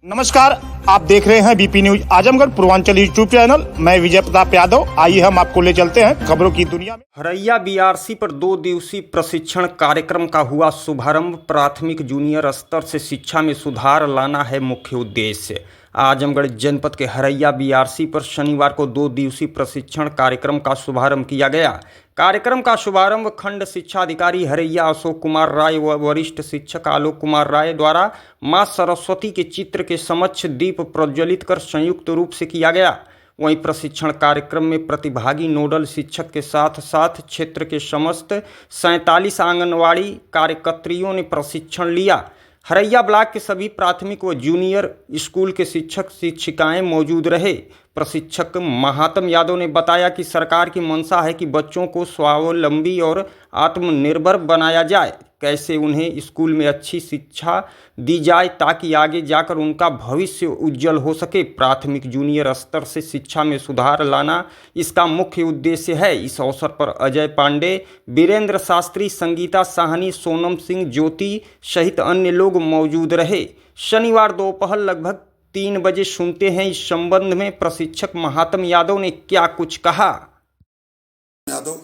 नमस्कार, आप देख रहे हैं BP news Azamgarh Purvanchal YouTube channel. मैं विजय प्रताप यादव। आइए हम आपको ले चलते हैं खबरों की दुनिया में। हरैया बीआरसी पर 2 दिवसीय प्रशिक्षण कार्यक्रम का हुआ शुभारंभ। प्राथमिक जूनियर स्तर से शिक्षा में सुधार लाना है मुख्य उद्देश्य। आजमगढ़ जनपद के हरैया बीआरसी पर शनिवार को 2 दिवसीय प्रशिक्षण कार्यक्रम का शुभारंभ किया गया। कार्यक्रम का शुभारंभ खंड शिक्षा अधिकारी हरैया अशोक कुमार राय व वरिष्ठ शिक्षक आलोक कुमार राय द्वारा मां सरस्वती के चित्र के समक्ष दीप प्रज्वलित कर संयुक्त रूप से किया गया। वहीं प्रशिक्षण कार्यक्रम में प्रतिभागी नोडल शिक्षक के साथ साथ क्षेत्र के समस्त 47 आंगनवाड़ी कार्यकर्त्रियों ने प्रशिक्षण लिया। हरैया ब्लॉक के सभी प्राथमिक व जूनियर स्कूल के शिक्षक शिक्षिकाएं मौजूद रहे। प्रशिक्षक महात्म यादव ने बताया कि सरकार की मंशा है कि बच्चों को स्वावलंबी और आत्मनिर्भर बनाया जाए, कैसे उन्हें स्कूल में अच्छी शिक्षा दी जाए ताकि आगे जाकर उनका भविष्य उज्जवल हो सके। प्राथमिक जूनियर स्तर से शिक्षा में सुधार लाना इसका मुख्य उद्देश्य है। इस अवसर पर अजय पांडे, वीरेंद्र शास्त्री, संगीता साहनी, सोनम सिंह, ज्योति सहित अन्य लोग मौजूद रहे। शनिवार दोपहर लगभग 3 बजे सुनते हैं इस संबंध में प्रशिक्षक महात्म यादव ने क्या कुछ कहा। यादव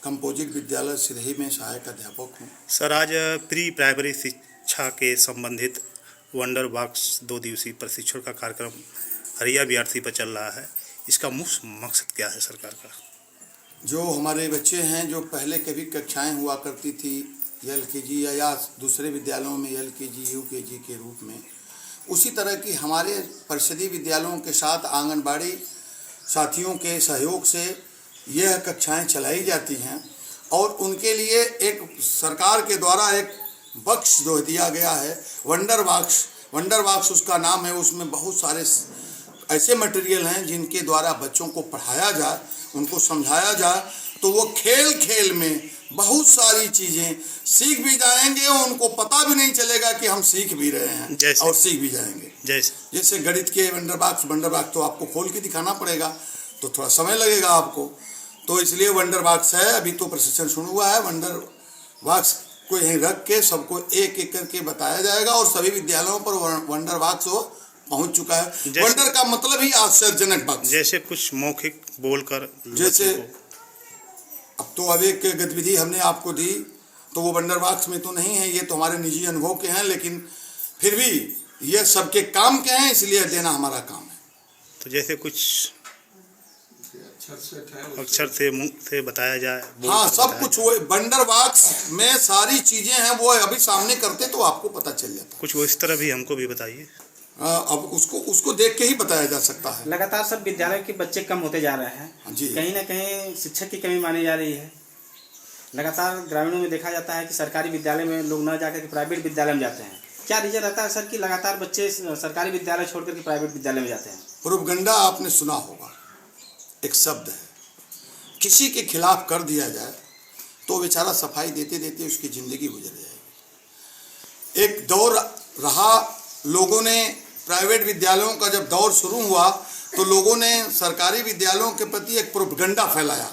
कंपोजिट विद्यालय सिरही में सहायक अध्यापक हूँ। सर, आज प्री प्राइमरी शिक्षा के संबंधित वंडर बॉक्स 2 दिवसीय प्रशिक्षण का कार्यक्रम हरैया बीआरसी पर चल रहा है। इसका मुख्य मकसद क्या है सरकार का? जो हमारे बच्चे हैं, जो पहले कभी कक्षाएं हुआ करती थी एलकेजी या दूसरे विद्यालयों में एलकेजी यूकेजी के रूप में, उसी तरह की हमारे परिषदीय विद्यालयों के साथ आंगनबाड़ी साथियों के सहयोग से यह कक्षाएं चलाई जाती हैं और उनके लिए एक सरकार के द्वारा एक बक्स जो दिया गया है वंडर बॉक्स उसका नाम है। उसमें बहुत सारे ऐसे मटेरियल हैं जिनके द्वारा बच्चों को पढ़ाया जाए, उनको समझाया जाए, तो वो खेल खेल में बहुत सारी चीज़ें सीख भी जाएंगे और उनको पता भी नहीं चलेगा कि हम सीख भी रहे हैं और सीख भी जाएंगे। जैसे गणित के वंडर बॉक्स तो आपको खोल के दिखाना पड़ेगा, तो थोड़ा समय लगेगा आपको, तो इसलिए वंडर बॉक्स है। अभी तो प्रशिक्षण शुरू हुआ है। वंडर बॉक्स को यहीं रख के सबको एक एक करके बताया जाएगा और सभी विद्यालयों पर वंडर बॉक्स वो पहुंच चुका है। वंडर का मतलब ही आश्चर्यजनक बॉक्स। जैसे कुछ मौखिक बोलकर, जैसे अब एक गतिविधि हमने आपको दी तो वो वंडर बॉक्स में तो नहीं है, ये तो हमारे निजी अनुभव के हैं, लेकिन फिर भी ये सबके काम के हैं, इसलिए देना हमारा काम है। तो जैसे कुछ अक्षर से मुंह से बताया जाए। हाँ, सब कुछ वो वंडर बॉक्स में सारी चीजें हैं, वो अभी सामने करते तो आपको पता चल जाता। कुछ वो इस तरह भी हमको भी बताइए। अब उसको देख के ही बताया जा सकता है। लगातार सब विद्यालय के बच्चे कम होते जा रहे हैं, कहीं ना कहीं शिक्षक की कमी मानी जा रही है। लगातार ग्रामीणों में देखा जाता है कि सरकारी विद्यालय में लोग न जाकर के प्राइवेट विद्यालय में जाते हैं। क्या रीजन रहता है सर कि लगातार बच्चे सरकारी विद्यालय छोड़कर के प्राइवेट विद्यालय में जाते हैं? प्रोपगंडा आपने सुना होगा, एक शब्द है, किसी के खिलाफ कर दिया जाए तो बेचारा सफाई देते देते उसकी जिंदगी गुजर जाएगी। एक दौर रहा, लोगों ने प्राइवेट विद्यालयों का जब दौर शुरू हुआ तो लोगों ने सरकारी विद्यालयों के प्रति एक प्रोपगंडा फैलाया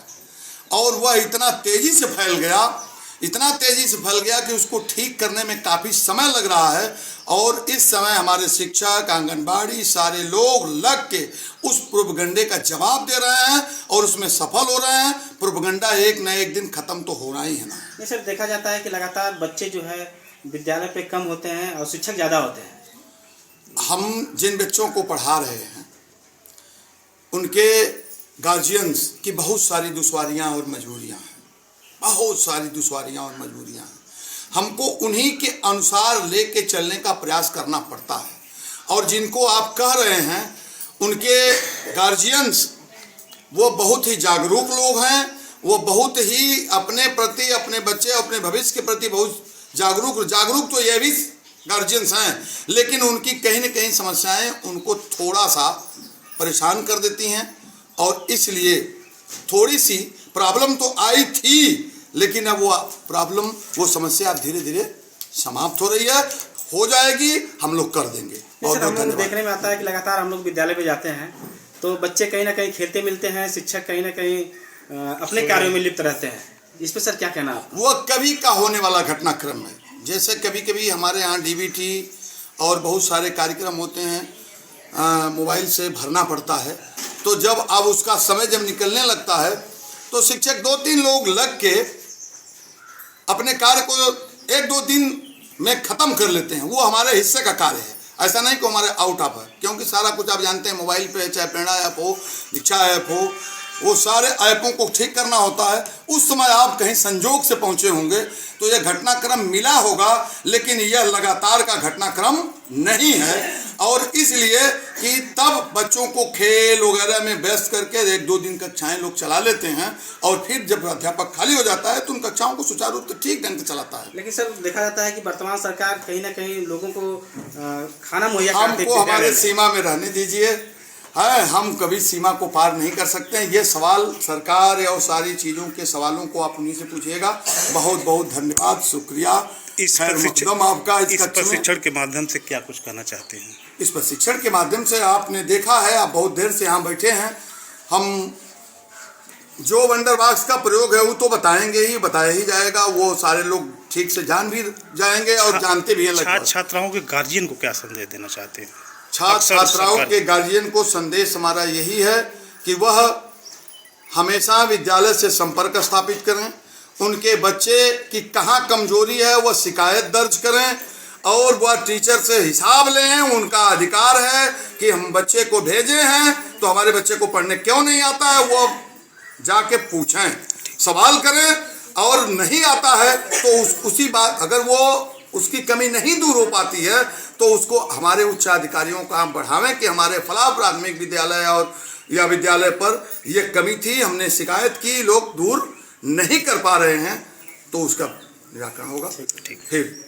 और वह इतना तेजी से फैल गया कि उसको ठीक करने में काफ़ी समय लग रहा है। और इस समय हमारे शिक्षक, आंगनबाड़ी, सारे लोग लग के उस प्रोपगंडे का जवाब दे रहे हैं और उसमें सफल हो रहे हैं। प्रोपगंडा एक न एक दिन ख़त्म तो होना ही है ना। ये सर देखा जाता है कि लगातार बच्चे जो है विद्यालय पे कम होते हैं और शिक्षक ज़्यादा होते हैं। हम जिन बच्चों को पढ़ा रहे हैं उनके गार्जियंस की बहुत सारी दुश्वारियां और मजबूरियां हैं, हमको उन्हीं के अनुसार लेके चलने का प्रयास करना पड़ता है। और जिनको आप कह रहे हैं उनके गार्जियंस वो बहुत ही जागरूक लोग हैं, वो बहुत ही अपने प्रति, अपने बच्चे, अपने भविष्य के प्रति बहुत जागरूक तो ये भी गार्जियंस हैं, लेकिन उनकी कहीं न कहीं समस्याएं उनको थोड़ा सा परेशान कर देती हैं और इसलिए थोड़ी सी प्रॉब्लम तो आई थी, लेकिन अब वो समस्या धीरे धीरे समाप्त हो रही है, हो जाएगी, हम लोग कर देंगे। और हम लोग देखने में आता है कि लगातार हम लोग विद्यालय में जाते हैं तो बच्चे कहीं ना कहीं खेलते मिलते हैं, शिक्षक कहीं ना कहीं अपने कार्यों में लिप्त रहते हैं। इस पर सर क्या कहना आप? वो कभी का होने वाला घटनाक्रम है। जैसे कभी कभी हमारे यहाँ डीबीटी और बहुत सारे कार्यक्रम होते हैं, मोबाइल से भरना पड़ता है। तो जब अब उसका समय जब निकलने लगता है तो शिक्षक 2-3 लोग लग के अपने कार्य को 1-2 दिन में ख़त्म कर लेते हैं। वो हमारे हिस्से का कार्य है, ऐसा नहीं कि हमारे आउट ऑफ है, क्योंकि सारा कुछ आप जानते हैं मोबाइल पे, चाहे प्रेरणा ऐप हो, दीक्षा ऐप हो, वो सारे ऐपों को ठीक करना होता है। उस समय आप कहीं संजोग से पहुंचे होंगे तो यह घटनाक्रम मिला होगा, लेकिन यह लगातार का घटनाक्रम नहीं है। और इसलिए कि तब बच्चों को खेल वगैरह में व्यस्त करके 1-2 दिन कक्षाएं लोग चला लेते हैं, और फिर जब अध्यापक खाली हो जाता है तो उन कक्षाओं को सुचारू रूप से ठीक ढंग से चलाता है। लेकिन सर देखा जाता है कि वर्तमान सरकार कहीं ना कहीं लोगों को खाना मुहैया कराती है। हमको हमारे सीमा में रहने दीजिए, है, हम कभी सीमा को पार नहीं कर सकते हैं। ये सवाल सरकार और सारी चीज़ों के सवालों को आप उन्हीं से पूछिएगा। बहुत बहुत धन्यवाद, शुक्रिया इस आपका। इस प्रशिक्षण के माध्यम से क्या कुछ कहना चाहते हैं? इस प्रशिक्षण के माध्यम से आपने देखा है, आप बहुत देर से यहाँ बैठे हैं, हम जो वंडर बॉक्स का प्रयोग है वो तो बताया ही जाएगा। वो सारे लोग ठीक से जान भी जाएंगे और जानते भी हैं। छात्राओं के गार्जियन को क्या संदेश देना चाहते हैं? छात्राओं के गार्जियन को संदेश हमारा यही है कि वह हमेशा विद्यालय से संपर्क स्थापित करें, उनके बच्चे की कहाँ कमजोरी है वह शिकायत दर्ज करें, और वह टीचर से हिसाब लें। उनका अधिकार है कि हम बच्चे को भेजे हैं तो हमारे बच्चे को पढ़ने क्यों नहीं आता है, वो जाके पूछें, सवाल करें। और नहीं आता है तो उसी बात, अगर वो उसकी कमी नहीं दूर हो पाती है तो उसको हमारे उच्च अधिकारियों को हम बढ़ावें कि हमारे फलां प्राथमिक विद्यालय और या विद्यालय पर यह कमी थी, हमने शिकायत की, लोग दूर नहीं कर पा रहे हैं, तो उसका निराकरण होगा। फिर